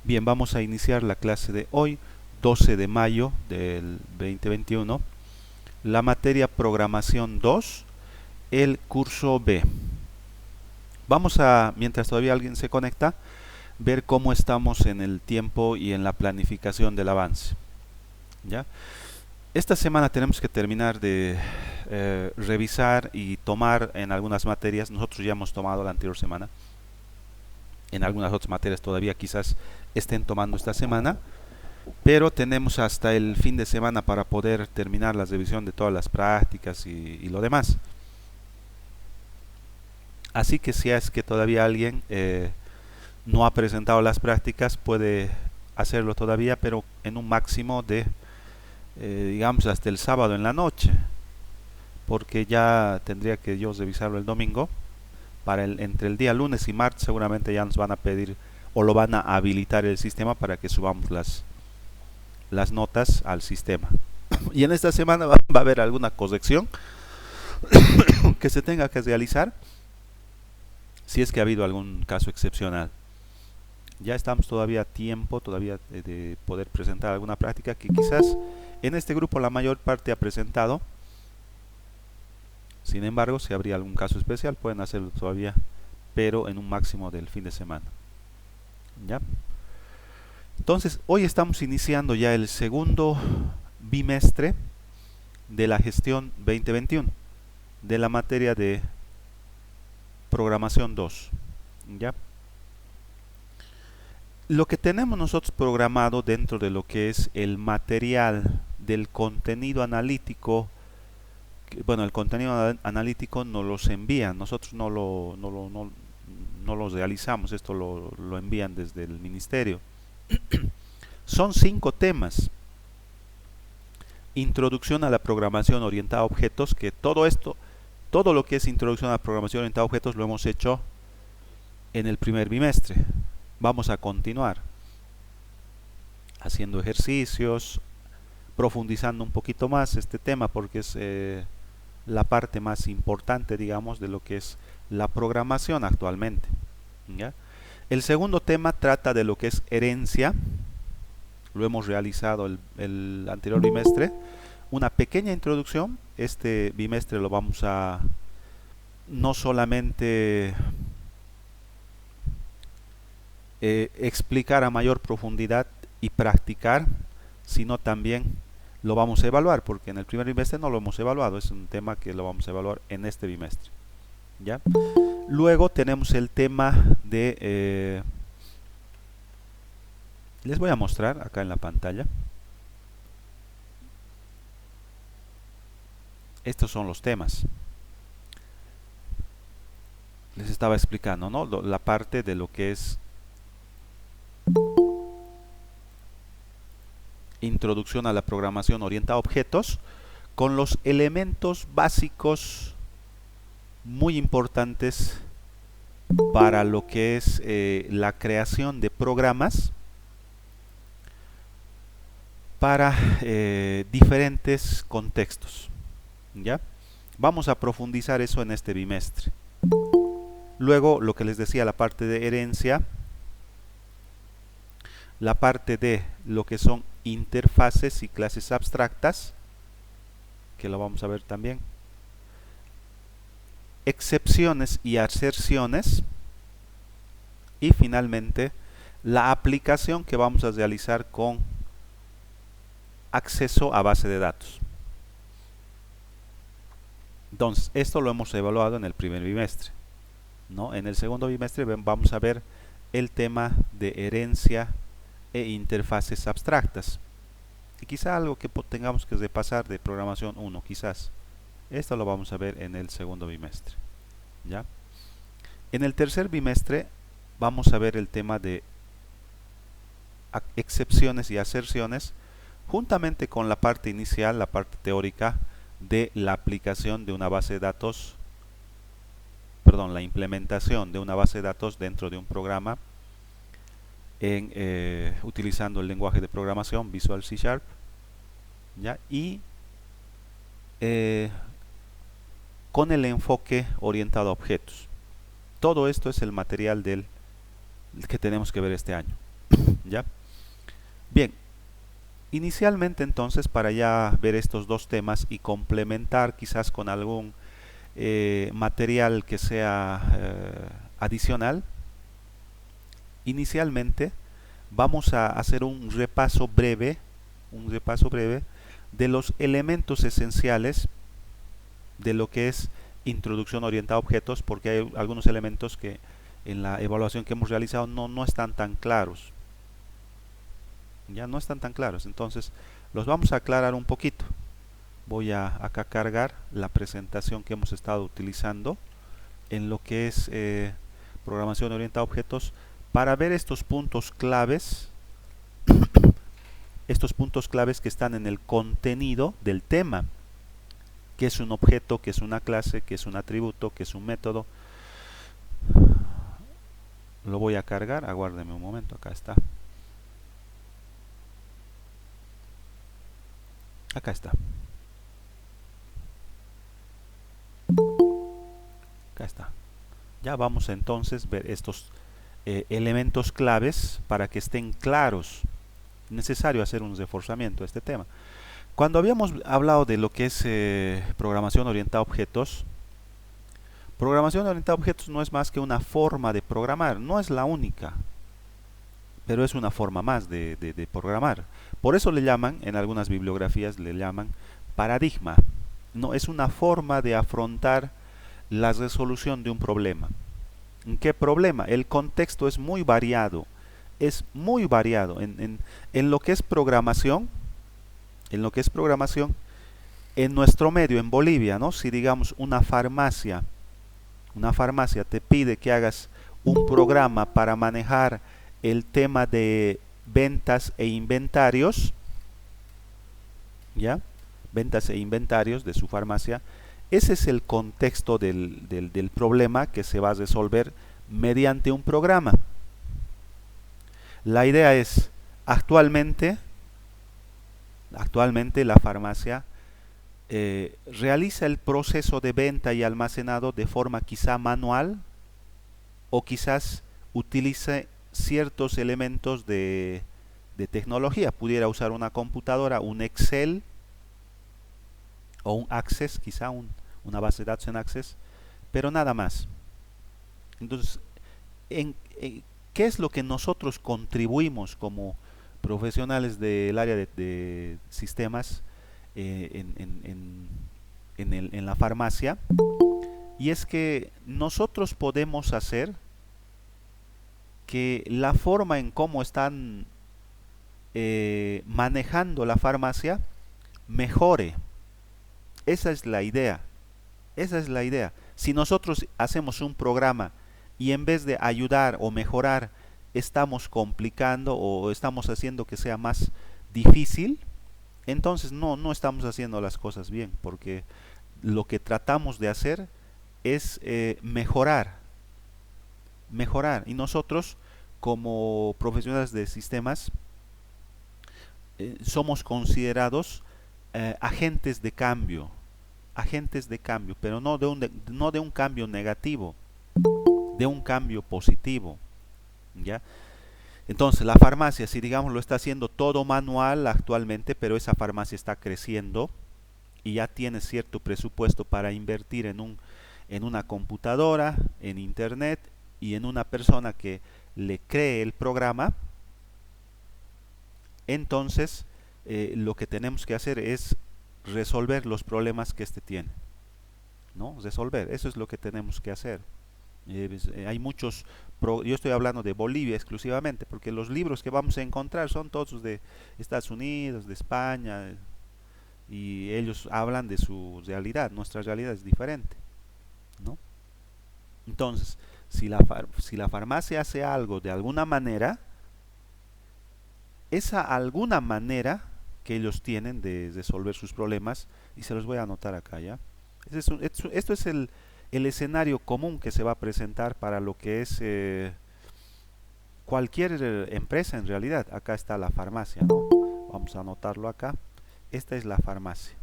Bien, vamos a iniciar la clase de hoy, 12 de mayo del 2021, la materia Programación 2, el curso B. Vamos a, mientras todavía alguien se conecta, ver cómo estamos en el tiempo y en la planificación del avance. ¿Ya? Esta semana tenemos que terminar de revisar y tomar en algunas materias. Nosotros ya hemos tomado la anterior semana. En algunas otras materias todavía quizás estén tomando esta semana, pero tenemos hasta el fin de semana para poder terminar la revisión de todas las prácticas y lo demás. Así que si es que todavía alguien no ha presentado las prácticas, puede hacerlo todavía, pero en un máximo de, digamos, hasta el sábado en la noche, porque ya tendría que yo revisarlo el domingo. Entre el día lunes y martes seguramente ya nos van a pedir o lo van a habilitar el sistema para que subamos las notas al sistema. Y en esta semana va a haber alguna corrección que se tenga que realizar si es que ha habido algún caso excepcional. Ya estamos todavía a tiempo todavía de poder presentar alguna práctica que quizás en este grupo la mayor parte ha presentado. Sin embargo, si habría algún caso especial, pueden hacerlo todavía, pero en un máximo del fin de semana. ¿Ya? Entonces, hoy estamos iniciando ya el segundo bimestre de la gestión 2021, de la materia de programación 2. ¿Ya? Lo que tenemos nosotros programado dentro de lo que es el material del contenido analítico, bueno, el contenido analítico nos los envían, nosotros no lo realizamos, esto lo envían desde el ministerio. Son 5 temas. Introducción a la programación orientada a objetos, que todo lo que es introducción a la programación orientada a objetos lo hemos hecho en el primer bimestre. Vamos a continuar haciendo ejercicios, profundizando un poquito más este tema porque es la parte más importante, digamos, de lo que es la programación actualmente. ¿Ya? El segundo tema trata de lo que es herencia. Lo hemos realizado el anterior bimestre. Una pequeña introducción. Este bimestre lo vamos a no solamente explicar a mayor profundidad y practicar, sino también lo vamos a evaluar, porque en el primer bimestre no lo hemos evaluado, es un tema que lo vamos a evaluar en este bimestre. ¿Ya? Luego tenemos el tema de... les voy a mostrar acá en la pantalla. Estos son los temas. Les estaba explicando, ¿no? La parte de lo que es introducción a la programación orientada a objetos, con los elementos básicos muy importantes para lo que es la creación de programas para diferentes contextos. ¿Ya? Vamos a profundizar eso en este bimestre. Luego, lo que les decía, la parte de herencia, la parte de lo que son interfaces y clases abstractas, que lo vamos a ver también, excepciones y aserciones, y finalmente la aplicación que vamos a realizar con acceso a base de datos. Entonces, esto lo hemos evaluado en el primer bimestre, ¿no? En el segundo bimestre vamos a ver el tema de herencia e interfaces abstractas. Y quizá algo que tengamos que repasar de programación 1, quizás. Esto lo vamos a ver en el segundo bimestre. ¿Ya? En el tercer bimestre vamos a ver el tema de excepciones y aserciones, juntamente con la parte inicial, la parte teórica de la aplicación de una base de datos, perdón, la implementación de una base de datos dentro de un programa utilizando el lenguaje de programación Visual C#, ¿ya? Y con el enfoque orientado a objetos. Todo esto es el material que tenemos que ver este año. ¿Ya? Bien, inicialmente entonces para ya ver estos dos temas y complementar quizás con algún material que sea adicional, inicialmente vamos a hacer un repaso breve de los elementos esenciales de lo que es introducción orientada a objetos, porque hay algunos elementos que en la evaluación que hemos realizado no están tan claros. Ya no están tan claros, entonces los vamos a aclarar un poquito. Voy a acá cargar la presentación que hemos estado utilizando en lo que es programación orientada a objetos para ver estos puntos claves que están en el contenido del tema, que es un objeto, que es una clase, que es un atributo, que es un método. Lo voy a cargar, aguárdeme un momento, acá está. Acá está. Acá está. Ya vamos a entonces ver estos elementos claves para que estén claros. Necesario hacer un reforzamiento de este tema. Cuando habíamos hablado de lo que es programación orientada a objetos, programación orientada a objetos no es más que una forma de programar, no es la única, pero es una forma más de programar. Por eso le llaman, en algunas bibliografías le llaman paradigma. No, es una forma de afrontar la resolución de un problema. ¿En qué problema? El contexto es muy variado. Es muy variado. En lo que es programación, en lo que es programación, en nuestro medio, en Bolivia, ¿no? Si digamos una farmacia te pide que hagas un programa para manejar el tema de ventas e inventarios, ¿ya? Ventas e inventarios de su farmacia. Ese es el contexto del problema que se va a resolver mediante un programa. La idea es, actualmente la farmacia realiza el proceso de venta y almacenado de forma quizá manual o quizás utilice ciertos elementos de tecnología. Pudiera usar una computadora, un Excel o un Access, quizá una base de datos en Access, pero nada más. Entonces, ¿qué es lo que nosotros contribuimos como profesionales del área de sistemas en la farmacia? Y es que nosotros podemos hacer que la forma en cómo están manejando la farmacia mejore. Esa es la idea. Esa es la idea. Si nosotros hacemos un programa y en vez de ayudar o mejorar, estamos complicando o estamos haciendo que sea más difícil, entonces no estamos haciendo las cosas bien, porque lo que tratamos de hacer es mejorar. Y nosotros, como profesionales de sistemas, somos considerados agentes de cambio, pero no de un cambio negativo, de un cambio positivo, ¿ya? Entonces, la farmacia, si digamos lo está haciendo todo manual actualmente, pero esa farmacia está creciendo y ya tiene cierto presupuesto para invertir en una computadora, en internet y en una persona que le cree el programa, entonces lo que tenemos que hacer es resolver los problemas que éste tiene, ¿no? Resolver, eso es lo que tenemos que hacer. Hay yo estoy hablando de Bolivia exclusivamente, porque los libros que vamos a encontrar son todos de Estados Unidos, de España, y ellos hablan de su realidad. Nuestra realidad es diferente, ¿no? Entonces, si la farmacia hace algo de alguna manera, esa alguna manera que ellos tienen de resolver sus problemas, y se los voy a anotar acá, ¿ya? Esto es el escenario común que se va a presentar para lo que es cualquier empresa en realidad. Acá está la farmacia, ¿no? Vamos a anotarlo acá. Esta es la farmacia.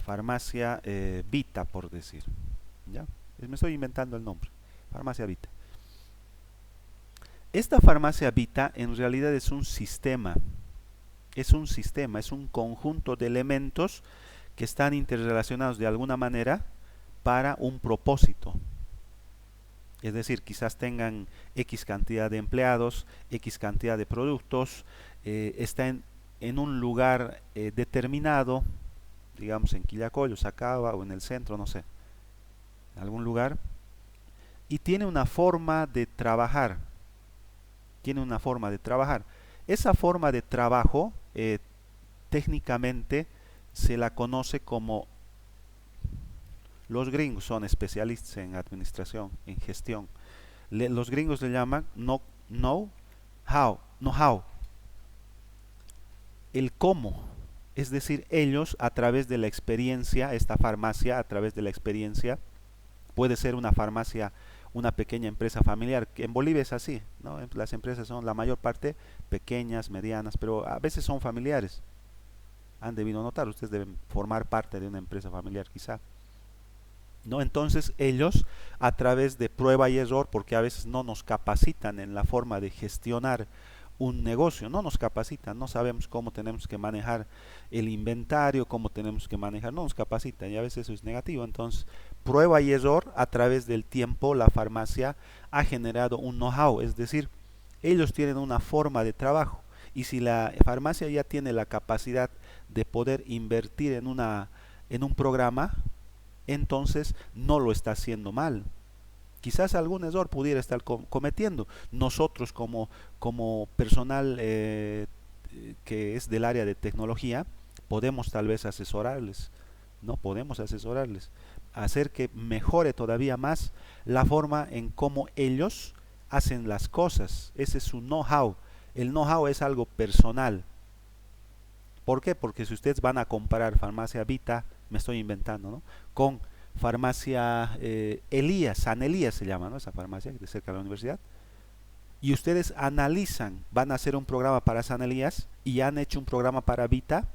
Farmacia Vita, por decir. ¿Ya? Me estoy inventando el nombre. Farmacia Vita. Esta farmacia Vita en realidad es un sistema, es un conjunto de elementos que están interrelacionados de alguna manera para un propósito. Es decir, quizás tengan X cantidad de empleados, X cantidad de productos, está en un lugar determinado, digamos en Quillacollo, Sacaba o en el centro, no sé, en algún lugar, y tiene una forma de trabajar, tiene una forma de trabajar. Esa forma de trabajo técnicamente se la conoce como, los gringos son especialistas en administración, en gestión. Los gringos le llaman know-how, el cómo. Es decir, ellos a través de la experiencia, esta farmacia a través de la experiencia, puede ser una farmacia, una pequeña empresa familiar, que en Bolivia es así, ¿no? Las empresas son la mayor parte pequeñas, medianas, pero a veces son familiares. Han debido notar, ustedes deben formar parte de una empresa familiar quizá. ¿No? Entonces ellos a través de prueba y error, porque a veces no nos capacitan en la forma de gestionar un negocio, no nos capacitan, no sabemos cómo tenemos que manejar el inventario, cómo tenemos que manejar, no nos capacitan y a veces eso es negativo. Entonces prueba y error, a través del tiempo la farmacia ha generado un know-how, es decir, ellos tienen una forma de trabajo, y si la farmacia ya tiene la capacidad de poder invertir en un programa, entonces no lo está haciendo mal. Quizás algún error pudiera estar cometiendo. Nosotros como personal que es del área de tecnología, podemos tal vez asesorarles, ¿no? Podemos asesorarles, hacer que mejore todavía más la forma en cómo ellos hacen las cosas. Ese es su know-how. El know-how es algo personal. ¿Por qué? Porque si ustedes van a comparar farmacia Vita, me estoy inventando, ¿no? Con farmacia Elías, San Elías se llama, ¿no? Esa farmacia de cerca de la universidad. Y ustedes analizan, van a hacer un programa para San Elías y han hecho un programa para Vita,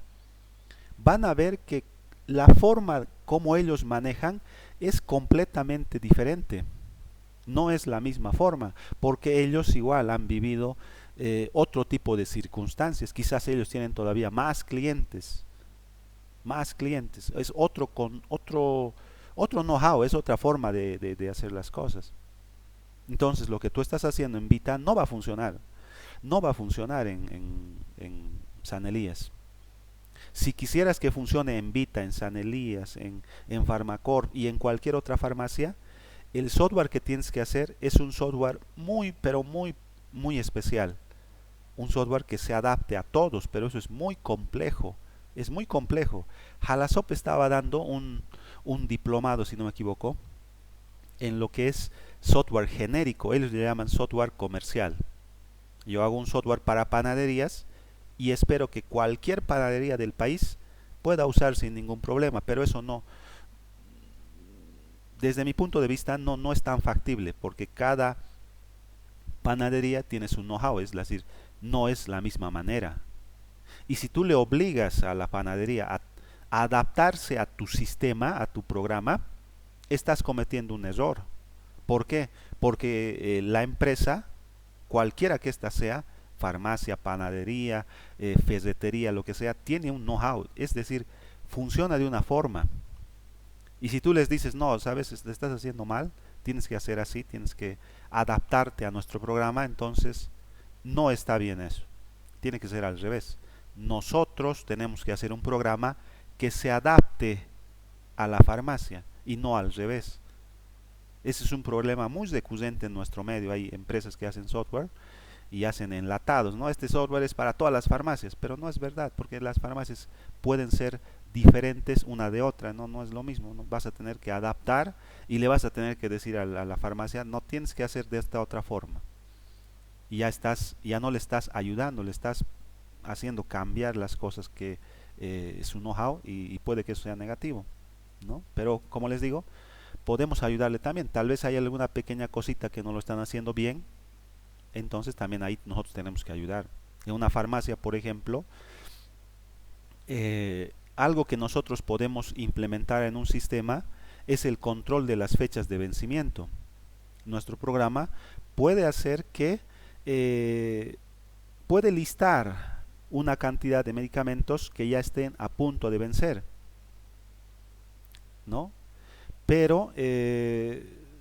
van a ver que la forma como ellos manejan es completamente diferente. No es la misma forma, porque ellos igual han vivido otro tipo de circunstancias. Quizás ellos tienen todavía más clientes, es otro know-how, es otra forma de hacer las cosas. Entonces lo que tú estás haciendo en Vita no va a funcionar, no va a funcionar en San Elías. Si quisieras que funcione en Vita, en San Elías, en Farmacorp y en cualquier otra farmacia, el software que tienes que hacer es un software muy, pero muy, muy especial. Un software que se adapte a todos, pero eso es muy complejo. Es muy complejo. Jalasop estaba dando un diplomado, si no me equivoco, en lo que es software genérico. Ellos le llaman software comercial. Yo hago un software para panaderías y espero que cualquier panadería del país pueda usar sin ningún problema, pero eso no, desde mi punto de vista no es tan factible, porque cada panadería tiene su know-how, es decir, no es la misma manera. Y si tú le obligas a la panadería a adaptarse a tu sistema, a tu programa, estás cometiendo un error. ¿Por qué? Porque la empresa, cualquiera que ésta sea, farmacia, panadería, ferretería, lo que sea, tiene un know-how, es decir, funciona de una forma. Y si tú les dices, no, sabes, le estás haciendo mal, tienes que hacer así, tienes que adaptarte a nuestro programa, entonces no está bien eso. Tiene que ser al revés. Nosotros tenemos que hacer un programa que se adapte a la farmacia y no al revés. Ese es un problema muy recurrente en nuestro medio. Hay empresas que hacen software y hacen enlatados, ¿no? Este software es para todas las farmacias, pero no es verdad, porque las farmacias pueden ser diferentes una de otra, no es lo mismo, ¿no? Vas a tener que adaptar y le vas a tener que decir a la farmacia, no tienes que hacer de esta otra forma. Y ya no le estás ayudando, le estás haciendo cambiar las cosas que es su know-how y puede que eso sea negativo, ¿no? Pero como les digo, podemos ayudarle también. Tal vez hay alguna pequeña cosita que no lo están haciendo bien, entonces también ahí nosotros tenemos que ayudar. En una farmacia, por ejemplo, algo que nosotros podemos implementar en un sistema es el control de las fechas de vencimiento. Nuestro programa puede hacer que eh, puede listar una cantidad de medicamentos que ya estén a punto de vencer, ¿no? Pero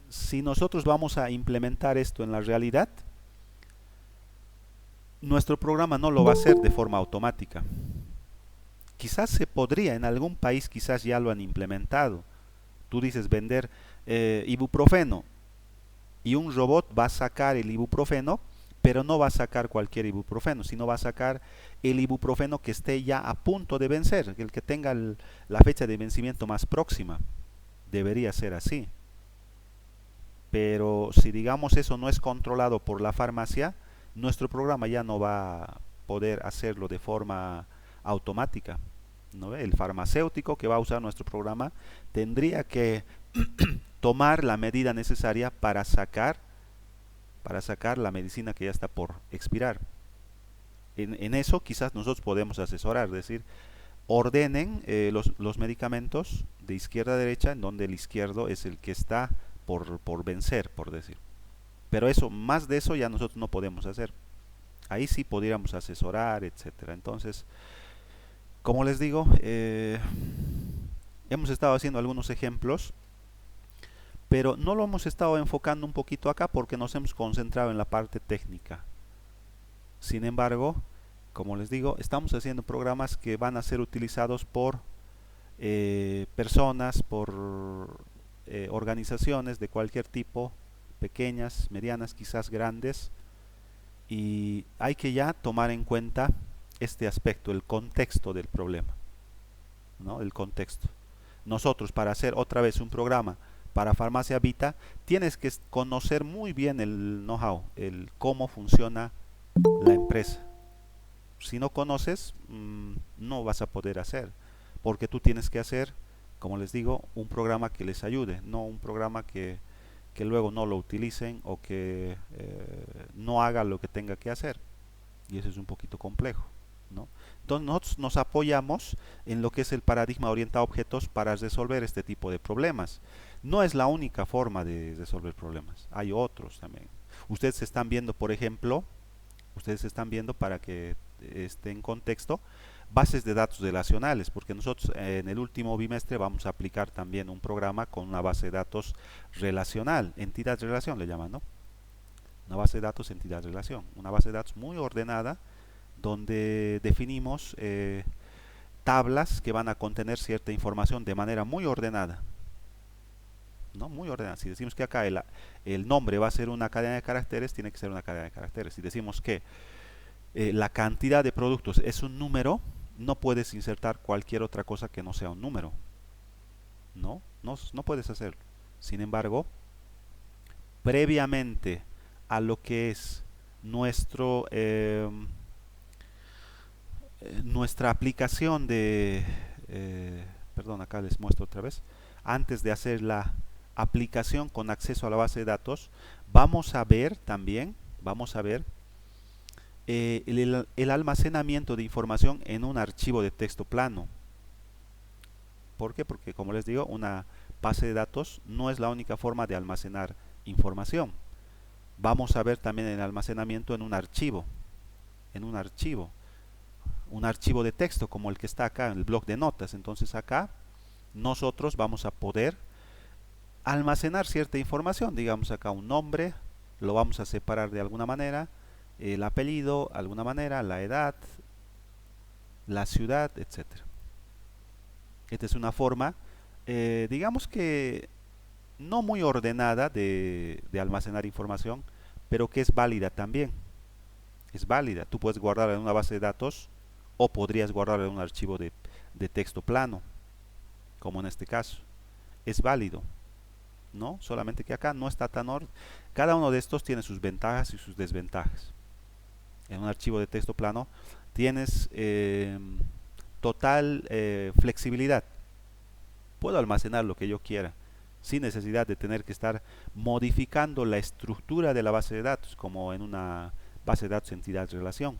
si nosotros vamos a implementar esto en la realidad, nuestro programa no lo va a hacer de forma automática. Quizás se podría, en algún país quizás ya lo han implementado. Tú dices vender ibuprofeno y un robot va a sacar el ibuprofeno, pero no va a sacar cualquier ibuprofeno, sino va a sacar el ibuprofeno que esté ya a punto de vencer, el que tenga la fecha de vencimiento más próxima. Debería ser así. Pero si digamos eso no es controlado por la farmacia, nuestro programa ya no va a poder hacerlo de forma automática, ¿no? El farmacéutico que va a usar nuestro programa tendría que tomar la medida necesaria para sacar la medicina que ya está por expirar. En eso quizás nosotros podemos asesorar, es decir, ordenen los medicamentos de izquierda a derecha, en donde el izquierdo es el que está por vencer, por decir. Pero eso, más de eso ya nosotros no podemos hacer. Ahí sí podríamos asesorar, etcétera. Entonces, como les digo, hemos estado haciendo algunos ejemplos, pero no lo hemos estado enfocando un poquito acá porque nos hemos concentrado en la parte técnica. Sin embargo, como les digo, estamos haciendo programas que van a ser utilizados por personas, por organizaciones de cualquier tipo, pequeñas, medianas, quizás grandes, y hay que ya tomar en cuenta este aspecto, el contexto del problema, ¿no? El contexto. Nosotros, para hacer otra vez un programa para Farmacia Vita, tienes que conocer muy bien el know-how, el cómo funciona la empresa. Si no conoces, no vas a poder hacer, porque tú tienes que hacer, como les digo, un programa que les ayude, no un programa que luego no lo utilicen o que no haga lo que tenga que hacer. Y eso es un poquito complejo, ¿no? Entonces nosotros nos apoyamos en lo que es el paradigma orientado a objetos para resolver este tipo de problemas. No es la única forma de resolver problemas, hay otros también. Ustedes están viendo, por ejemplo, ustedes están viendo para que esté en contexto, bases de datos relacionales, porque nosotros en el último bimestre vamos a aplicar también un programa con una base de datos relacional, entidad relación le llaman, ¿no? Una base de datos entidad relación, una base de datos muy ordenada donde definimos tablas que van a contener cierta información de manera muy ordenada, ¿no? Muy ordenada. Si decimos que acá el nombre va a ser una cadena de caracteres, tiene que ser una cadena de caracteres. Si decimos que la cantidad de productos es un número, no puedes insertar cualquier otra cosa que no sea un número. No puedes hacerlo. Sin embargo, previamente a lo que es nuestra aplicación perdón, acá les muestro otra vez, antes de hacer la aplicación con acceso a la base de datos, vamos a ver también, el almacenamiento de información en un archivo de texto plano. ¿Por qué? Porque como les digo, una base de datos no es la única forma de almacenar información. Vamos a ver también el almacenamiento en un archivo, un archivo de texto como el que está acá en el bloc de notas. Entonces acá nosotros vamos a poder almacenar cierta información, digamos acá un nombre, lo vamos a separar de alguna manera, el apellido, alguna manera, la edad, la ciudad, etcétera. Esta es una forma, digamos que no muy ordenada de almacenar información, pero que es válida también. Es válida. Tú puedes guardarla en una base de datos o podrías guardarla en un archivo de texto plano, como en este caso. Es válido, ¿no? Solamente que acá no está tan orden. Cada uno de estos tiene sus ventajas y sus desventajas. En un archivo de texto plano tienes total flexibilidad. Puedo almacenar lo que yo quiera sin necesidad de tener que estar modificando la estructura de la base de datos como en una base de datos entidad relación,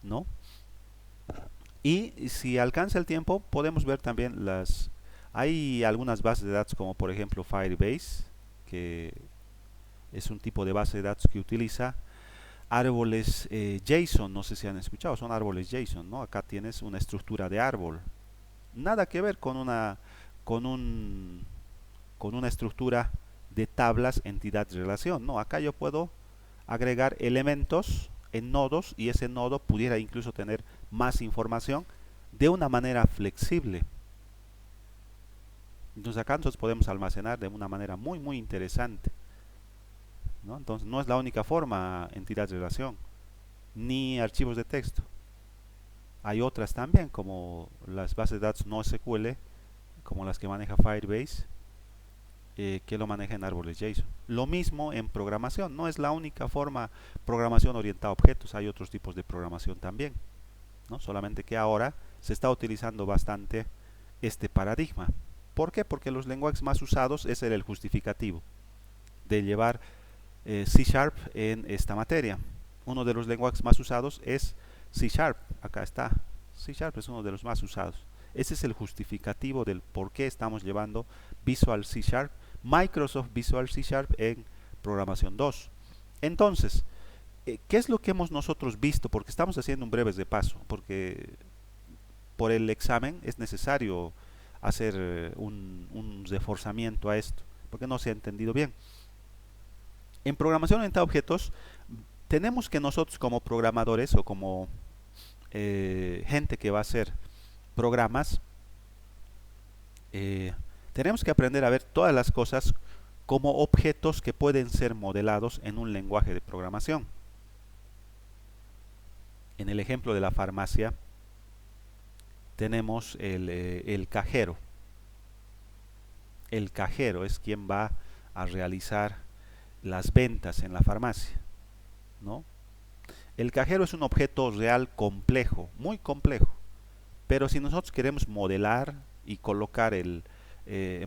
¿no? Y si alcanza el tiempo podemos ver también hay algunas bases de datos como por ejemplo Firebase, que es un tipo de base de datos que utiliza árboles JSON, no sé si han escuchado, son árboles JSON, ¿no? Acá tienes una estructura de árbol. Nada que ver con con un, con una estructura de tablas, entidad, relación. No, acá yo puedo agregar elementos en nodos y ese nodo pudiera incluso tener más información de una manera flexible. Entonces acá nosotros podemos almacenar de una manera muy interesante, ¿no? Entonces no es la única forma entidad relación, ni archivos de texto. Hay otras también, como las bases de datos NoSQL, como las que maneja Firebase, que lo maneja en árboles JSON. Lo mismo en programación, no es la única forma programación orientada a objetos, hay otros tipos de programación también, ¿no? Solamente que ahora se está utilizando bastante este paradigma. ¿Por qué? Porque los lenguajes más usados es el justificativo de llevar C Sharp en esta materia. Uno de los lenguajes más usados es C Sharp. Acá está. C Sharp es uno de los más usados. Ese es el justificativo del por qué estamos llevando Visual C Sharp, Microsoft Visual C Sharp en programación 2. Entonces, ¿qué es lo que hemos nosotros visto? Porque estamos haciendo un breve repaso, porque por el examen es necesario hacer un reforzamiento a esto, porque no se ha entendido bien. En programación orientada a objetos, tenemos que nosotros como programadores o como gente que va a hacer programas, tenemos que aprender a ver todas las cosas como objetos que pueden ser modelados en un lenguaje de programación. En el ejemplo de la farmacia, tenemos el cajero. El cajero es quien va a realizar las ventas en la farmacia, ¿no? El cajero es un objeto real complejo, muy complejo, pero si nosotros queremos modelar y colocar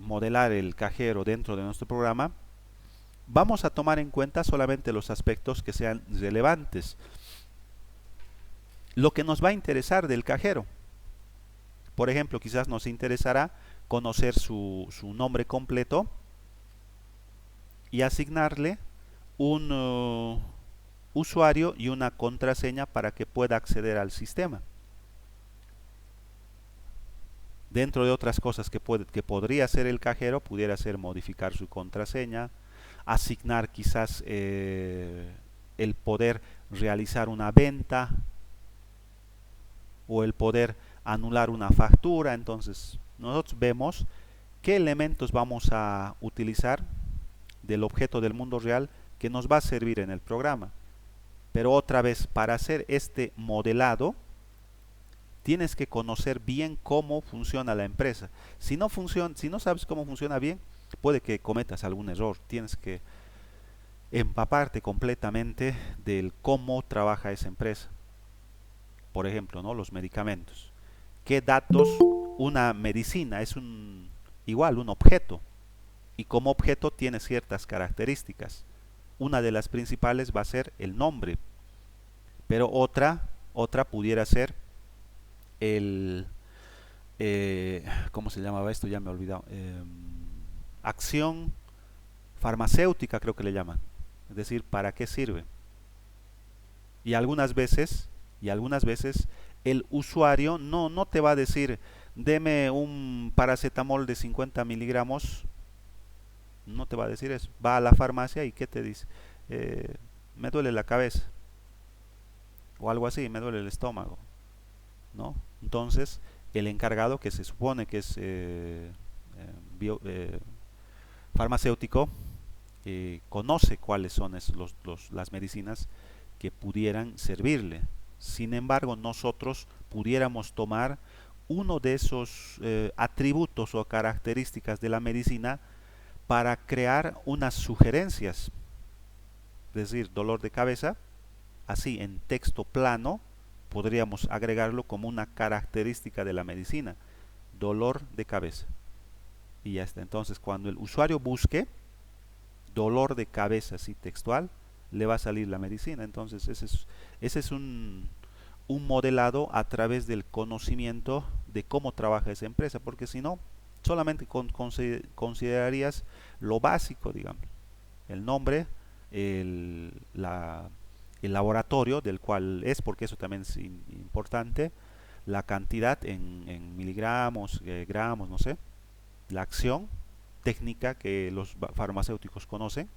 modelar el cajero dentro de nuestro programa, vamos a tomar en cuenta solamente los aspectos que sean relevantes. Lo que nos va a interesar del cajero, por ejemplo, quizás nos interesará conocer su nombre completo y asignarle un usuario y una contraseña para que pueda acceder al sistema. Dentro de otras cosas que podría hacer el cajero, pudiera ser modificar su contraseña, asignar quizás el poder realizar una venta o el poder anular una factura. Entonces nosotros vemos qué elementos vamos a utilizar del objeto del mundo real que nos va a servir en el programa. Pero otra vez, para hacer este modelado, tienes que conocer bien cómo funciona la empresa. Si no sabes cómo funciona bien, puede que cometas algún error. Tienes que empaparte completamente del cómo trabaja esa empresa. Por ejemplo, ¿no? Los medicamentos. ¿Qué datos? Una medicina es igual un objeto, y como objeto tiene ciertas características. Una de las principales va a ser el nombre, pero otra pudiera ser el ¿cómo se llamaba esto? Ya me he olvidado. Acción farmacéutica, creo que le llaman. Es decir, ¿para qué sirve? Y algunas veces el usuario no te va a decir, deme un paracetamol de 50 miligramos. No te va a decir eso. Va a la farmacia y ¿qué te dice? Me duele la cabeza. O algo así, me duele el estómago, ¿no? Entonces, el encargado, que se supone que es farmacéutico, conoce cuáles son las medicinas que pudieran servirle. Sin embargo, nosotros pudiéramos tomar uno de esos atributos o características de la medicina para crear unas sugerencias. Es decir, dolor de cabeza, así en texto plano, podríamos agregarlo como una característica de la medicina, dolor de cabeza. Y ya está. Entonces, cuando el usuario busque dolor de cabeza así textual, le va a salir la medicina. Entonces, ese es un modelado a través del conocimiento de cómo trabaja esa empresa, porque si no, solamente considerarías lo básico, digamos, el nombre, el laboratorio del cual es, porque eso también es importante, la cantidad en miligramos, gramos, no sé, la acción técnica que los farmacéuticos conocen,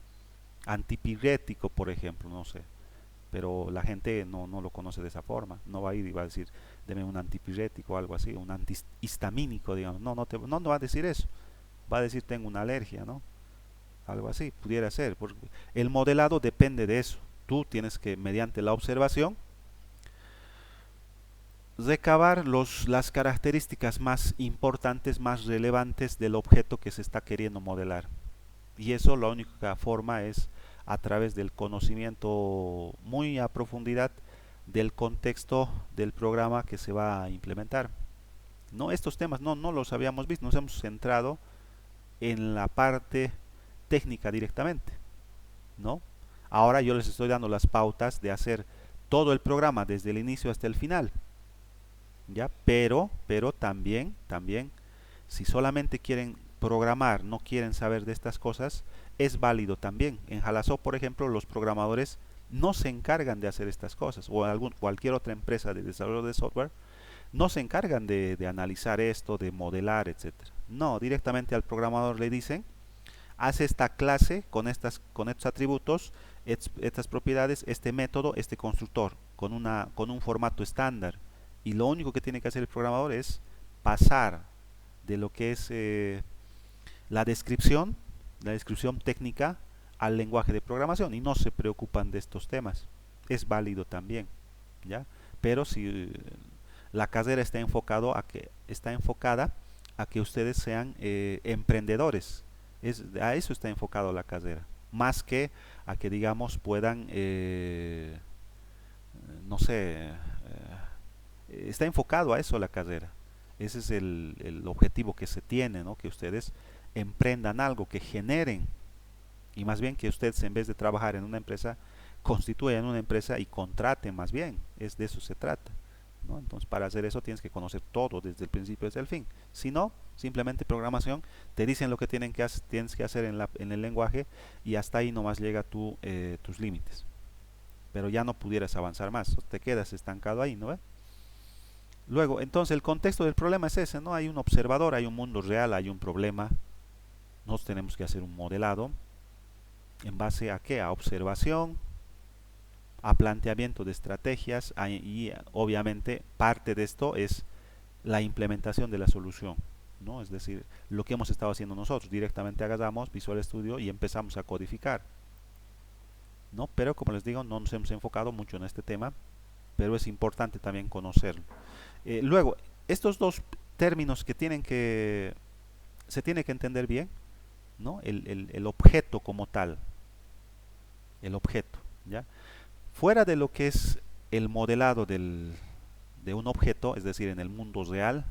antipirético, por ejemplo, no sé, pero la gente no lo conoce de esa forma, no va a ir y va a decir, deme un antipirético o algo así, un antihistamínico, digamos, no va a decir eso, va a decir tengo una alergia, ¿no? Algo así, pudiera ser, porque el modelado depende de eso, tú tienes que, mediante la observación, recabar las características más importantes, más relevantes del objeto que se está queriendo modelar. Y eso la única forma es a través del conocimiento muy a profundidad del contexto del programa que se va a implementar. No, estos temas no los habíamos visto, nos hemos centrado en la parte técnica directamente, ¿no? Ahora yo les estoy dando las pautas de hacer todo el programa desde el inicio hasta el final, ¿ya? Pero también, si solamente quieren programar, no quieren saber de estas cosas, es válido también. En Jalasó, por ejemplo, los programadores no se encargan de hacer estas cosas, o cualquier otra empresa de desarrollo de software, no se encargan de analizar esto, de modelar, etcétera. No, directamente al programador le dicen, haz esta clase con estos atributos, estas propiedades, este método, este constructor, con un formato estándar. Y lo único que tiene que hacer el programador es pasar de lo que es la descripción, técnica al lenguaje de programación y no se preocupan de estos temas. Es válido también, ¿ya? Pero si la carrera está enfocada a que ustedes sean emprendedores, a eso está enfocado la carrera, más que a que digamos puedan, no sé, está enfocado a eso la carrera. Ese es el objetivo que se tiene, ¿no? Que ustedes emprendan algo, que generen, y más bien que ustedes en vez de trabajar en una empresa, constituyan una empresa y contraten más bien, es de eso se trata, ¿no? Entonces para hacer eso tienes que conocer todo desde el principio hasta el fin, si no, simplemente programación, te dicen lo que tienes que hacer en el lenguaje y hasta ahí nomás llega tus límites, pero ya no pudieras avanzar más, te quedas estancado ahí, ¿no? Luego, entonces el contexto del problema es ese, ¿no? Hay un observador, hay un mundo real, hay un problema, nos tenemos que hacer un modelado, ¿en base a qué? A observación, a planteamiento de estrategias y obviamente parte de esto es la implementación de la solución, ¿no? Es decir, lo que hemos estado haciendo nosotros, directamente agarramos Visual Studio y empezamos a codificar, ¿no? Pero como les digo, no nos hemos enfocado mucho en este tema, pero es importante también conocerlo. Luego, estos dos términos que se tiene que entender bien, ¿no? El objeto como tal, el objeto, ¿ya? Fuera de lo que es el modelado de un objeto, es decir, en el mundo real,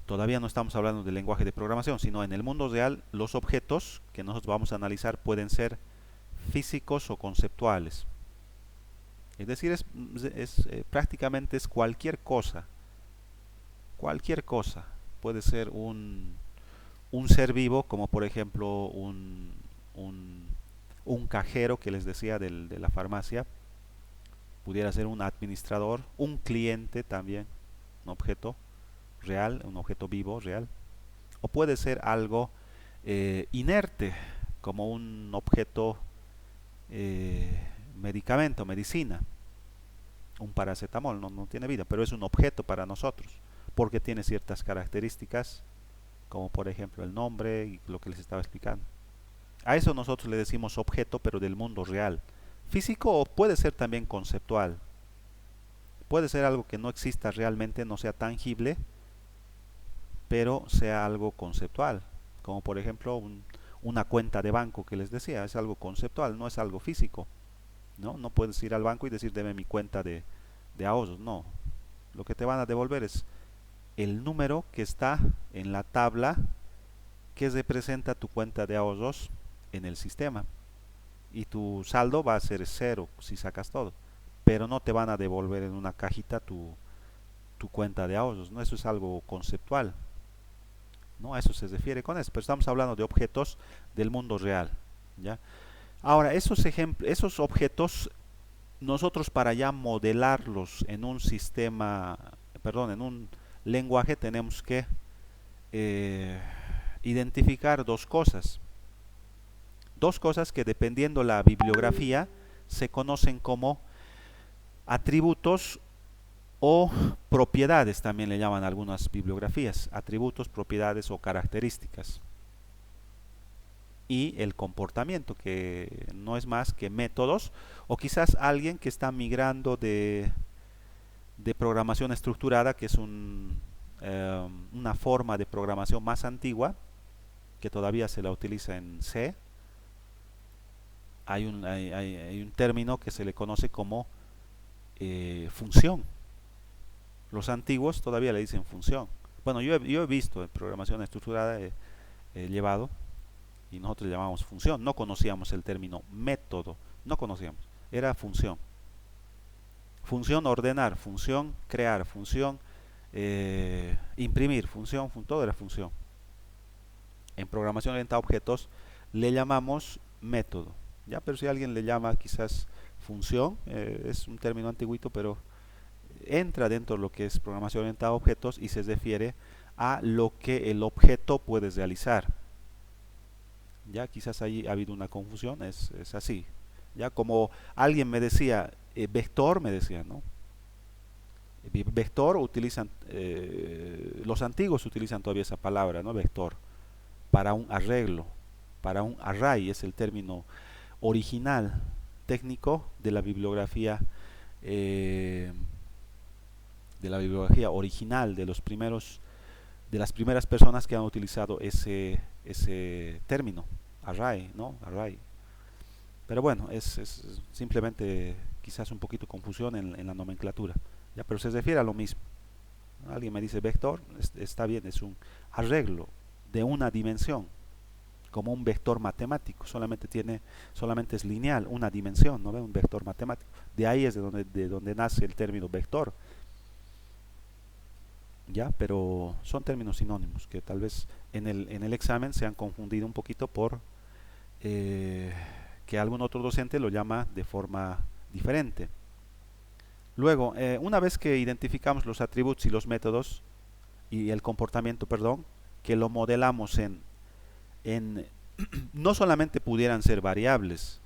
todavía no estamos hablando del lenguaje de programación, sino en el mundo real, los objetos que nosotros vamos a analizar pueden ser físicos o conceptuales. Es decir, prácticamente es cualquier cosa. Puede ser un ser vivo, como por ejemplo un cajero que les decía de la farmacia, pudiera ser un administrador, un cliente también, un objeto real, un objeto vivo, real, o puede ser algo inerte, como un objeto medicamento, medicina, un paracetamol, no tiene vida, pero es un objeto para nosotros, porque tiene ciertas características, como por ejemplo el nombre y lo que les estaba explicando. A eso nosotros le decimos objeto, pero del mundo real. Físico o puede ser también conceptual. Puede ser algo que no exista realmente, no sea tangible, pero sea algo conceptual. Como por ejemplo una cuenta de banco que les decía, es algo conceptual, no es algo físico. No puedes ir al banco y decir, deme mi cuenta de ahorros. No. Lo que te van a devolver es el número que está en la tabla que representa tu cuenta de ahorros en el sistema. Y tu saldo va a ser cero si sacas todo. Pero no te van a devolver en una cajita tu cuenta de ahorros, ¿no? Eso es algo conceptual, ¿no? A eso se refiere con eso. Pero estamos hablando de objetos del mundo real, ¿ya? Ahora, esos objetos, nosotros para ya modelarlos en un sistema, perdón, en un lenguaje, tenemos que eh, identificar dos cosas. Dos cosas que dependiendo la bibliografía se conocen como atributos o propiedades, también le llaman algunas bibliografías, atributos, propiedades o características. Y el comportamiento, que no es más que métodos, o quizás alguien que está migrando de programación estructurada, que es una forma de programación más antigua, que todavía se la utiliza en C. Hay un término que se le conoce como función. Los antiguos todavía le dicen función. Bueno, yo he visto en programación estructurada, he llevado, y nosotros le llamamos función. No conocíamos el término método, no conocíamos, era función. Función ordenar, función crear, función imprimir, función, todo era función. En programación orientada a objetos le llamamos método, ya, pero si alguien le llama quizás función, es un término antiguito, pero entra dentro de lo que es programación orientada a objetos y se refiere a lo que el objeto puede realizar. Ya, quizás ahí ha habido una confusión, es así. Ya, como alguien me decía, vector, me decía, ¿no? Vector utilizan, los antiguos utilizan todavía esa palabra, ¿no? Vector, para un arreglo, para un array, es el término original técnico eh, de la bibliografía original de las primeras personas que han utilizado ese término, array, ¿no? Array. Pero bueno, es simplemente quizás un poquito confusión en la nomenclatura, ya, pero se refiere a lo mismo. Alguien me dice vector, está bien, es un arreglo de una dimensión, como un vector matemático, solamente es lineal, una dimensión, ¿no ve? Un vector matemático. De ahí es de donde nace el término vector. Ya, pero son términos sinónimos que tal vez en el examen se han confundido un poquito por que algún otro docente lo llama de forma diferente. Luego, una vez que identificamos los atributos y los métodos y el comportamiento, perdón, que lo modelamos en no solamente pudieran ser variables,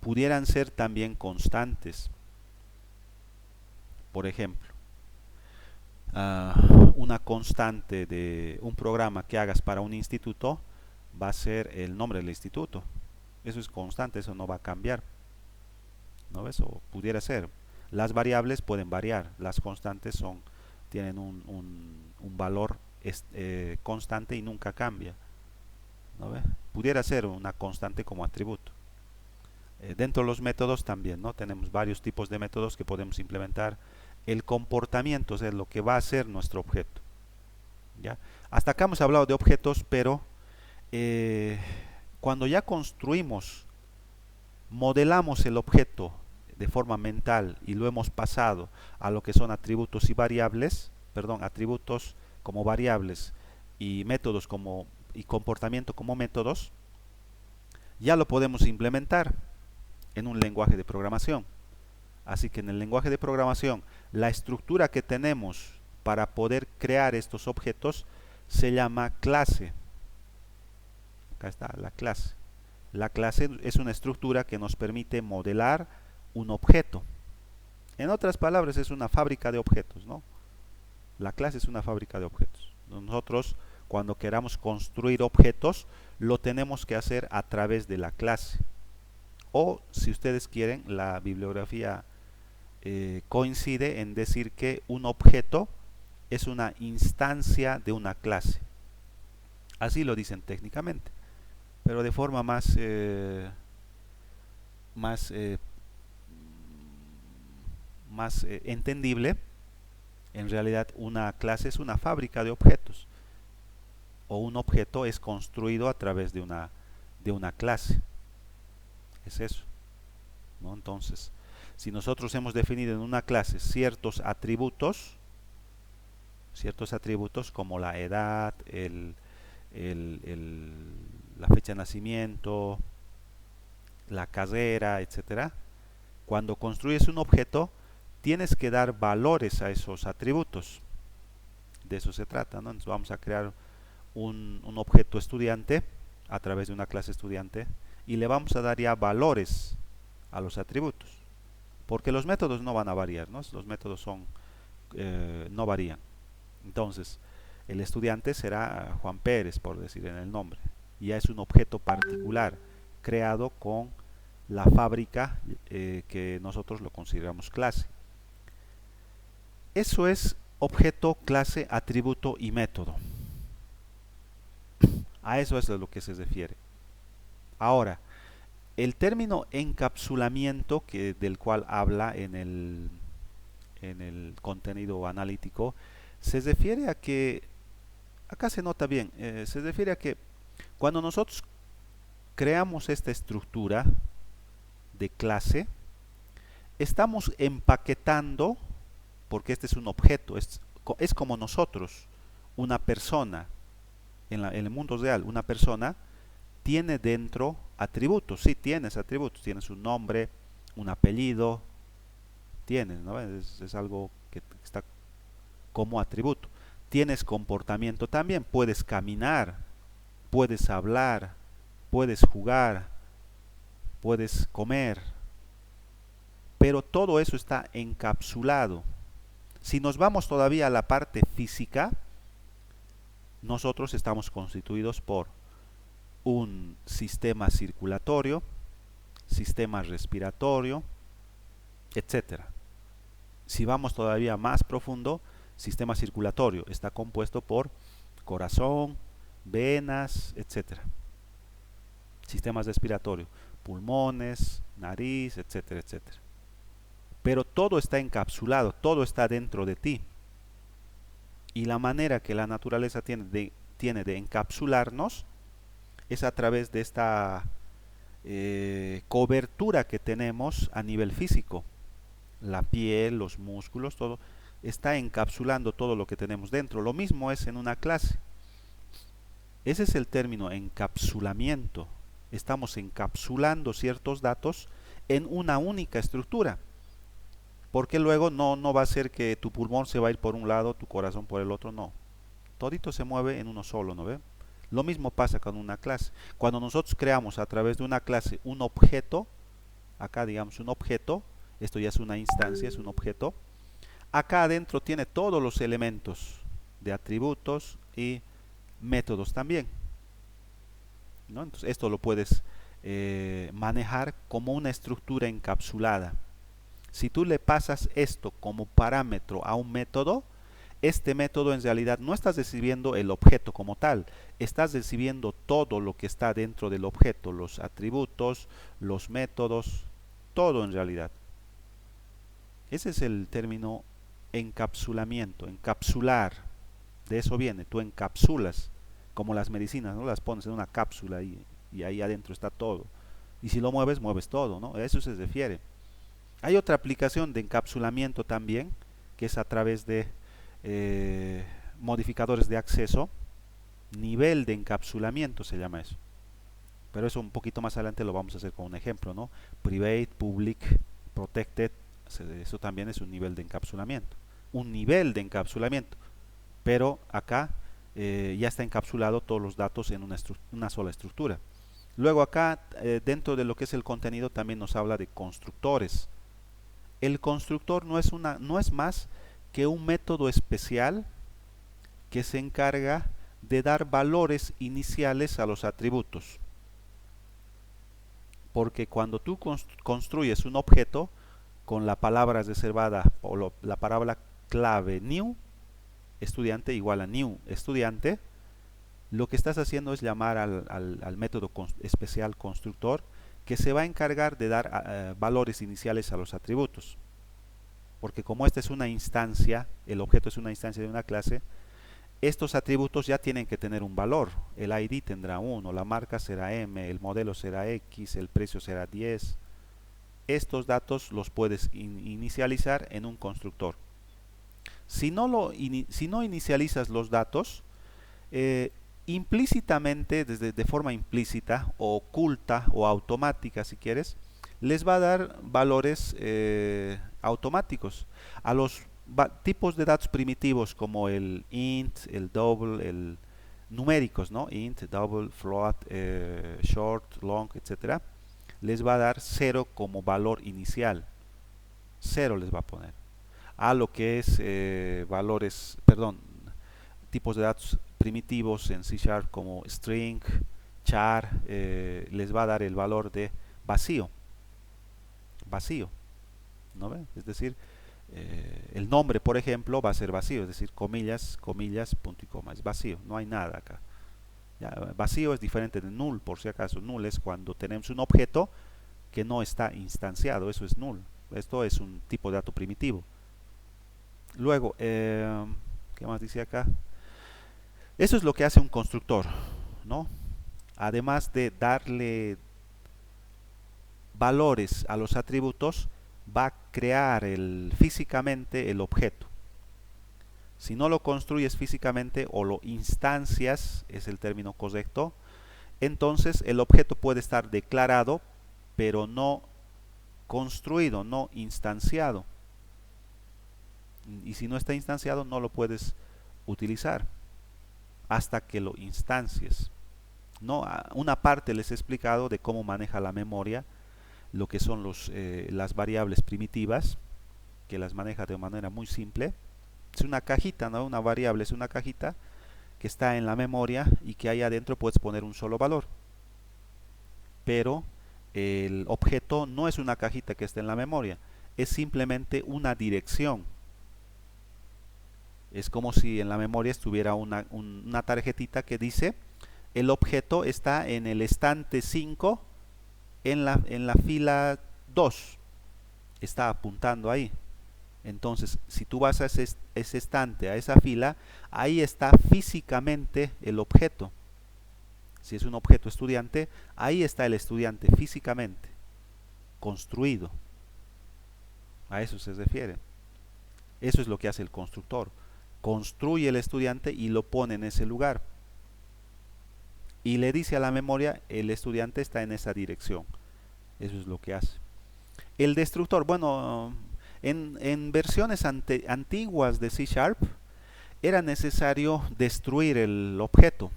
pudieran ser también constantes. Por ejemplo, una constante de un programa que hagas para un instituto va a ser el nombre del instituto. Eso es constante, eso no va a cambiar. ¿No ves? O pudiera ser. Las variables pueden variar, las constantes tienen un valor constante y nunca cambia. ¿No ves? Pudiera ser una constante como atributo. Dentro de los métodos también, ¿no? Tenemos varios tipos de métodos que podemos implementar. El comportamiento, o sea, lo que va a hacer nuestro objeto. ¿Ya? Hasta acá hemos hablado de objetos, pero cuando ya construimos, modelamos el objeto de forma mental y lo hemos pasado a lo que son atributos y variables, perdón, atributos como variables y métodos y comportamiento como métodos, ya lo podemos implementar en un lenguaje de programación. Así que en el lenguaje de programación, la estructura que tenemos para poder crear estos objetos se llama clase. Acá está la clase. La clase es una estructura que nos permite modelar un objeto. En otras palabras, es una fábrica de objetos, ¿no? La clase es una fábrica de objetos. Nosotros, cuando queramos construir objetos, lo tenemos que hacer a través de la clase. O, si ustedes quieren, la bibliografía coincide en decir que un objeto es una instancia de una clase. Así lo dicen técnicamente, pero de forma más, entendible, en realidad una clase es una fábrica de objetos, o un objeto es construido a través de una clase. Es eso, ¿no? Entonces, si nosotros hemos definido en una clase ciertos atributos como la edad, la fecha de nacimiento, la carrera, etcétera. Cuando construyes un objeto, tienes que dar valores a esos atributos. De eso se trata, ¿no? Entonces vamos a crear un objeto estudiante a través de una clase estudiante y le vamos a dar ya valores a los atributos. Porque los métodos no van a variar, ¿no? Los métodos no varían. Entonces, el estudiante será Juan Pérez, por decir en el nombre. Ya es un objeto particular creado con la fábrica que nosotros lo consideramos clase. Eso es objeto, clase, atributo y método. A eso es a lo que se refiere. Ahora, el término encapsulamiento, del cual habla en el contenido analítico, se refiere a que, acá se nota bien, se refiere a que cuando nosotros creamos esta estructura de clase, estamos empaquetando, porque este es un objeto, es como nosotros, una persona, en el mundo real, una persona tiene dentro atributos, sí tienes atributos, tienes un nombre, un apellido, tienes, ¿no? Es algo que está como atributo. Tienes comportamiento también, puedes caminar, puedes hablar, puedes jugar, puedes comer, pero todo eso está encapsulado. Si nos vamos todavía a la parte física, nosotros estamos constituidos por un sistema circulatorio, sistema respiratorio, etcétera. Si vamos todavía más profundo, sistema circulatorio está compuesto por corazón, venas, etcétera. Sistema respiratorio, pulmones, nariz, etcétera, etcétera. Pero todo está encapsulado, todo está dentro de ti. Y la manera que la naturaleza tiene de encapsularnos es a través de esta cobertura que tenemos a nivel físico. La piel, los músculos, todo está encapsulando todo lo que tenemos dentro. Lo mismo es en una clase. Ese es el término encapsulamiento. Estamos encapsulando ciertos datos en una única estructura. Porque luego no va a ser que tu pulmón se va a ir por un lado, tu corazón por el otro, no. Todito se mueve en uno solo, ¿no ve? Lo mismo pasa con una clase. Cuando nosotros creamos a través de una clase un objeto, acá digamos un objeto, esto ya es una instancia, es un objeto, acá adentro tiene todos los elementos de atributos y métodos también, ¿no? Entonces esto lo puedes manejar como una estructura encapsulada. Si tú le pasas esto como parámetro a un método, este método en realidad no estás recibiendo el objeto como tal, estás recibiendo todo lo que está dentro del objeto, los atributos, los métodos, todo en realidad. Ese es el término encapsulamiento, encapsular. De eso viene, tú encapsulas, como las medicinas, ¿no? Las pones en una cápsula y ahí adentro está todo. Y si lo mueves, mueves todo, ¿no? A eso se refiere. Hay otra aplicación de encapsulamiento también, que es a través de modificadores de acceso. Nivel de encapsulamiento se llama eso. Pero eso un poquito más adelante lo vamos a hacer con un ejemplo, ¿no? Private, public, protected, eso también es un nivel de encapsulamiento. Un nivel de encapsulamiento. Pero acá ya está encapsulado todos los datos en una sola estructura. Luego acá, dentro de lo que es el contenido, también nos habla de constructores. El constructor no es más que un método especial que se encarga de dar valores iniciales a los atributos. Porque cuando tú construyes un objeto con la palabra reservada o la palabra clave new, estudiante igual a new estudiante, lo que estás haciendo es llamar al método especial constructor, que se va a encargar de dar valores iniciales a los atributos. Porque como esta es una instancia, el objeto es una instancia de una clase, estos atributos ya tienen que tener un valor. El ID tendrá 1, la marca será M, el modelo será X, el precio será 10. Estos datos los puedes inicializar en un constructor. Si no inicializas los datos, implícitamente, de forma implícita o oculta o automática si quieres, les va a dar valores automáticos a los tipos de datos primitivos como el int, el double, el numéricos, ¿no? Int, double, float, short, long, etcétera. Les va a dar 0 como valor inicial. 0 les va a poner. A lo que es valores, perdón, tipos de datos primitivos en C# como string, char, les va a dar el valor de vacío. Vacío, ¿no ve? Es decir, el nombre, por ejemplo, va a ser vacío, es decir, comillas, comillas, punto y coma, es vacío, no hay nada acá. Ya, vacío es diferente de null, por si acaso. Null es cuando tenemos un objeto que no está instanciado, eso es null. Esto es un tipo de dato primitivo. Luego, ¿qué más dice acá? Eso es lo que hace un constructor, ¿no? Además de darle valores a los atributos, va a crear físicamente el objeto. Si no lo construyes físicamente o lo instancias, es el término correcto, entonces el objeto puede estar declarado, pero no construido, no instanciado. Y si no está instanciado, no lo puedes utilizar hasta que lo instancies. ¿No? Una parte les he explicado de cómo maneja la memoria, lo que son las variables primitivas, que las maneja de manera muy simple. Es una cajita, ¿no? Una variable es una cajita que está en la memoria y que ahí adentro puedes poner un solo valor. Pero el objeto no es una cajita que está en la memoria, es simplemente una dirección. Es como si en la memoria estuviera una tarjetita que dice el objeto está en el estante 5 en la fila 2. Está apuntando ahí. Entonces, si tú vas a ese estante, a esa fila, ahí está físicamente el objeto. Si es un objeto estudiante, ahí está el estudiante físicamente, construido. A eso se refiere. Eso es lo que hace el constructor. Construye el estudiante y lo pone en ese lugar. Y le dice a la memoria, el estudiante está en esa dirección. Eso es lo que hace. El destructor, bueno, en versiones antiguas de C# era necesario destruir el objeto,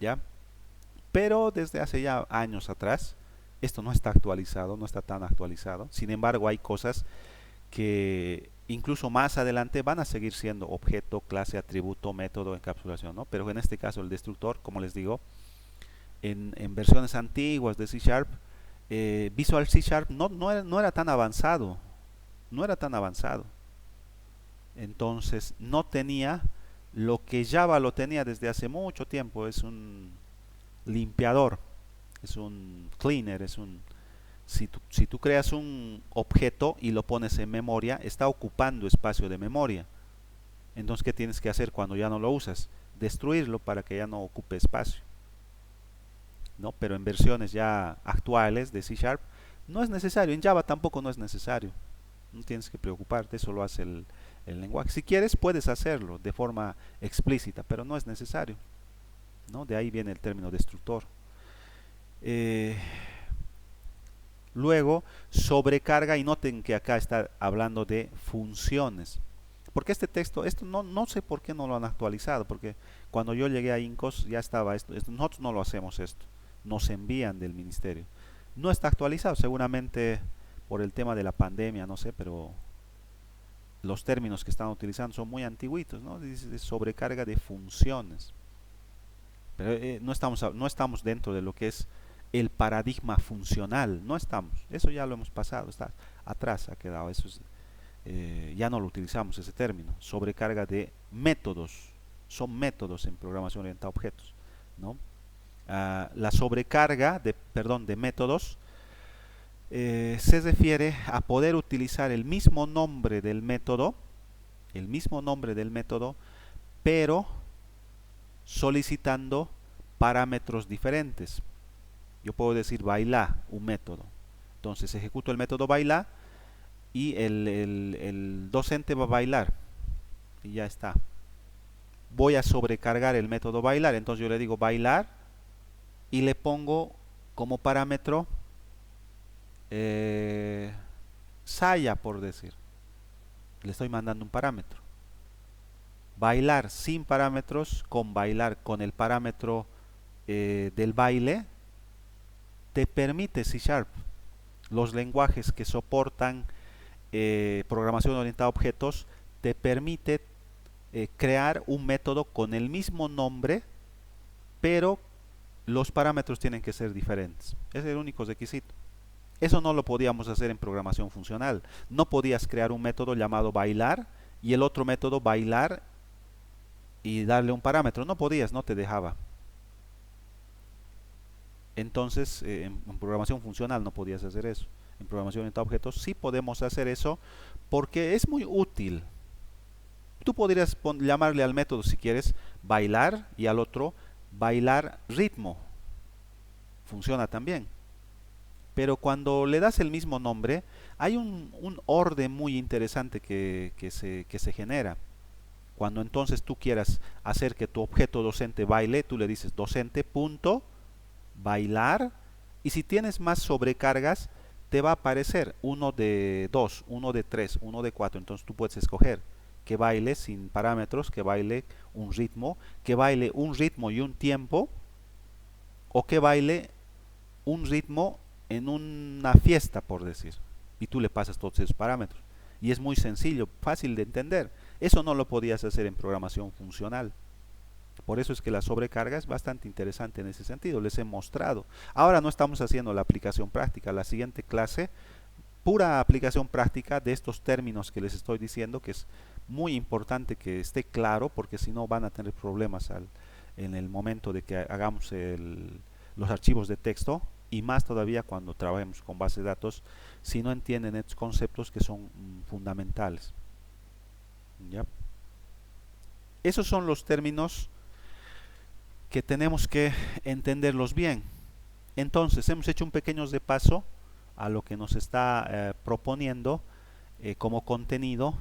¿ya? Pero desde hace ya años atrás, esto no está actualizado, no está tan actualizado. Sin embargo, hay cosas que incluso más adelante van a seguir siendo objeto, clase, atributo, método, encapsulación, ¿no? Pero en este caso el destructor, como les digo, en versiones antiguas de C#, Visual C# no era tan avanzado, no era tan avanzado. Entonces no tenía lo que Java lo tenía desde hace mucho tiempo, es un limpiador, es un cleaner, si tú creas un objeto y lo pones en memoria, está ocupando espacio de memoria. Entonces, ¿qué tienes que hacer cuando ya no lo usas? Destruirlo para que ya no ocupe espacio, ¿no? Pero en versiones ya actuales de C# no es necesario, en Java tampoco no es necesario. No tienes que preocuparte, eso lo hace el lenguaje. Si quieres puedes hacerlo de forma explícita, pero no es necesario, ¿no? De ahí viene el término destructor. Luego, sobrecarga, y noten que acá está hablando de funciones. Porque este texto, esto no sé por qué no lo han actualizado, porque cuando yo llegué a INCOS ya estaba esto. Nosotros no lo hacemos esto, nos envían del ministerio. No está actualizado, seguramente por el tema de la pandemia, no sé, pero los términos que están utilizando son muy antiguitos, ¿no? Dice sobrecarga de funciones. Pero no estamos dentro de lo que es el paradigma funcional, no estamos, eso ya lo hemos pasado, está atrás, ha quedado, eso es, ya no lo utilizamos ese término. Sobrecarga de métodos, son métodos en programación orientada a objetos, ¿no? La sobrecarga de métodos se refiere a poder utilizar el mismo nombre del método, pero solicitando parámetros diferentes. Yo puedo decir baila, un método. Entonces ejecuto el método baila y el docente va a bailar. Y ya está. voy a sobrecargar el método bailar. Entonces yo le digo bailar y le pongo como parámetro saya, por decir. Le estoy mandando un parámetro. Bailar sin parámetros, con bailar con el parámetro del baile, te permite C Sharp. Los lenguajes que soportan programación orientada a objetos te permite crear un método con el mismo nombre, pero los parámetros tienen que ser diferentes. Ese es el único requisito. Eso no lo podíamos hacer en programación funcional. No podías crear un método llamado bailar y el otro método bailar y darle un parámetro. No podías, no te dejaba. Entonces, en programación funcional no podías hacer eso. En programación orientada a objetos sí podemos hacer eso porque es muy útil. Tú podrías llamarle al método, si quieres, bailar y al otro bailar ritmo. Funciona también. Pero cuando le das el mismo nombre, hay un orden muy interesante que se genera. Cuando entonces tú quieras hacer que tu objeto docente baile, tú le dices docente punto bailar, y si tienes más sobrecargas, te va a aparecer uno de 2, uno de 3, uno de 4. Entonces tú puedes escoger que baile sin parámetros, que baile un ritmo, que baile un ritmo y un tiempo, o que baile un ritmo en una fiesta, por decir. Y tú le pasas todos esos parámetros. Y es muy sencillo, fácil de entender. Eso no lo podías hacer en programación funcional. Por eso es que la sobrecarga es bastante interesante en ese sentido. Les he mostrado. Ahora no estamos haciendo la aplicación práctica. La siguiente clase, pura aplicación práctica de estos términos que les estoy diciendo, que es muy importante que esté claro, porque si no van a tener problemas en el momento de que hagamos los archivos de texto, y más todavía cuando trabajemos con base de datos, si no entienden estos conceptos que son fundamentales. ¿Ya? Esos son los términos que tenemos que entenderlos bien. Entonces hemos hecho un pequeño repaso a lo que nos está proponiendo como contenido.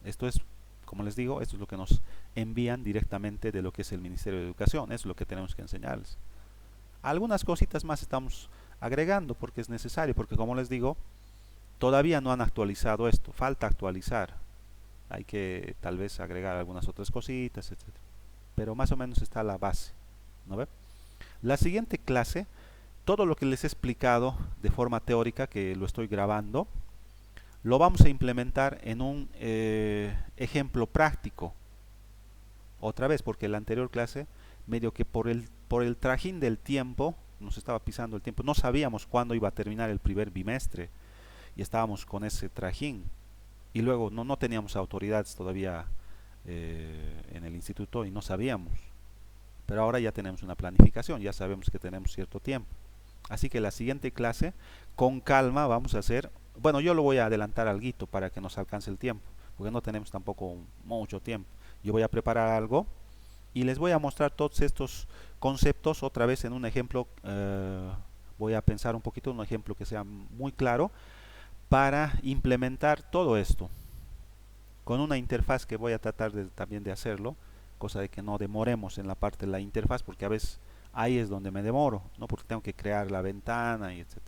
Esto es, como les digo, esto es lo que nos envían directamente de lo que es el Ministerio de Educación. Es lo que tenemos que enseñarles. Algunas cositas más estamos agregando porque es necesario, porque como les digo, todavía no han actualizado esto, falta actualizar. Hay que tal vez agregar algunas otras cositas, etc. Pero más o menos está la base, ¿no ve? La siguiente clase, todo lo que les he explicado de forma teórica, que lo estoy grabando, lo vamos a implementar en un ejemplo práctico. Otra vez, porque en la anterior clase, medio que por el trajín del tiempo, nos estaba pisando el tiempo, no sabíamos cuándo iba a terminar el primer bimestre y estábamos con ese trajín. Y luego no teníamos autoridades todavía en el instituto y no sabíamos. Pero ahora ya tenemos una planificación, ya sabemos que tenemos cierto tiempo. Así que la siguiente clase, con calma, vamos a hacer... Bueno, yo lo voy a adelantar algo para que nos alcance el tiempo, porque no tenemos tampoco mucho tiempo. Yo voy a preparar algo y les voy a mostrar todos estos conceptos otra vez en un ejemplo. Voy a pensar un poquito en un ejemplo que sea muy claro para implementar todo esto con una interfaz que voy a tratar también de hacerlo, cosa de que no demoremos en la parte de la interfaz, porque a veces ahí es donde me demoro, ¿no? Porque tengo que crear la ventana y etc.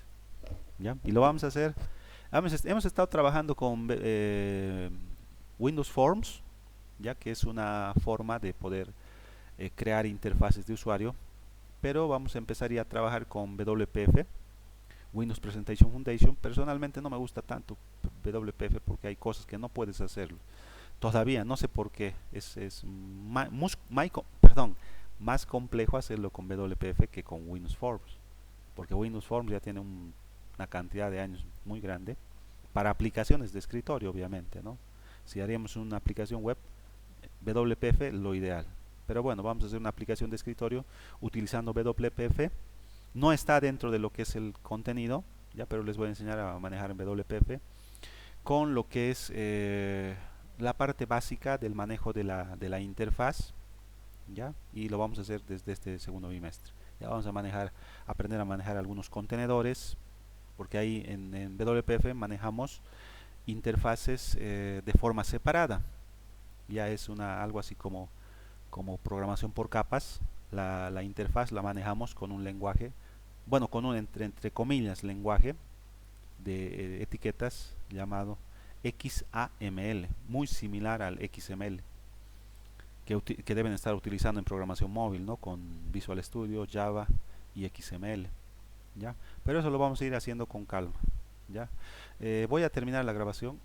¿Ya? Y lo vamos a hacer. Hemos estado trabajando con Windows Forms, ya que es una forma de poder crear interfaces de usuario, pero vamos a empezar ya a trabajar con WPF, Windows Presentation Foundation. Personalmente no me gusta tanto WPF porque hay cosas que no puedes hacerlo. Todavía, no sé por qué. Es más complejo hacerlo con WPF que con Windows Forms. Porque Windows Forms ya tiene una cantidad de años muy grande. Para aplicaciones de escritorio, obviamente, ¿no? Si haríamos una aplicación web, WPF lo ideal. Pero bueno, vamos a hacer una aplicación de escritorio utilizando WPF. No está dentro de lo que es el contenido, ya, pero les voy a enseñar a manejar en WPF con lo que es la parte básica del manejo de la interfaz, ya, y lo vamos a hacer desde este segundo bimestre. Ya vamos a aprender a manejar algunos contenedores, porque ahí en WPF manejamos interfaces de forma separada. ya es algo así como programación por capas. La interfaz la manejamos con un lenguaje, bueno, con un entre comillas lenguaje de etiquetas llamado XAML, muy similar al XML que deben estar utilizando en programación móvil, ¿no? Con Visual Studio, Java y XML, ¿ya? Pero eso lo vamos a ir haciendo con calma, ¿ya? Voy a terminar la grabación